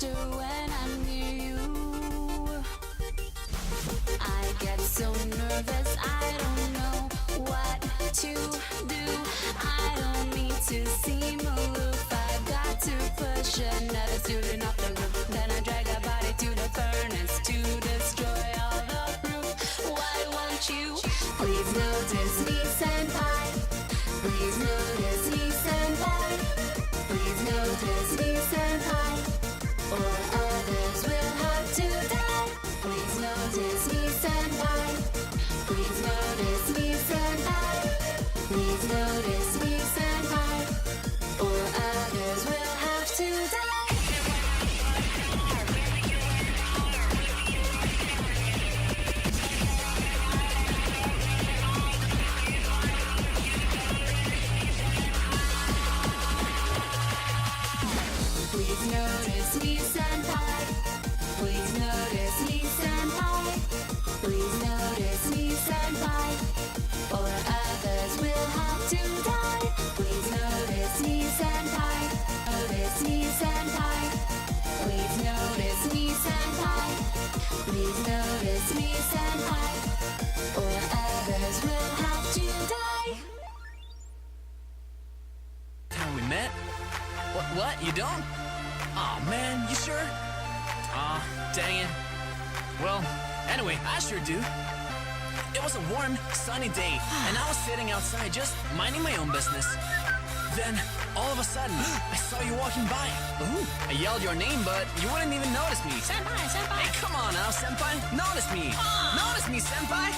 faster when I'm near you. I get so nervous, I don't know what to do. I don't mean to seem aloof, I got to push another student off the roof. Then I drag her body to the furnace to destroy all the proof. Why won't you please notice me, senpai? Please notice me, senpai. Please notice me, senpai, or others will have to die. Please notice me, senpai. Please notice me, senpai. Please notice me, senpai, or others will have to die. Please notice me, senpai. Please notice me, senpai. Please notice me, senpai, or others will have to die. Please notice me, senpai. Notice me, senpai. Please notice me, senpai. Please notice me, senpai, or others will have to die. Time we met? What? You don't? Aw, man, you sure? Aw, dang it. Well, anyway, I sure do. It was a warm, sunny day, and I was sitting outside just minding my own business. Then, all of a sudden, I saw you walking by. Ooh. I yelled your name, but you wouldn't even notice me. Senpai, senpai. Hey, come on now, senpai. Notice me. Notice me, senpai.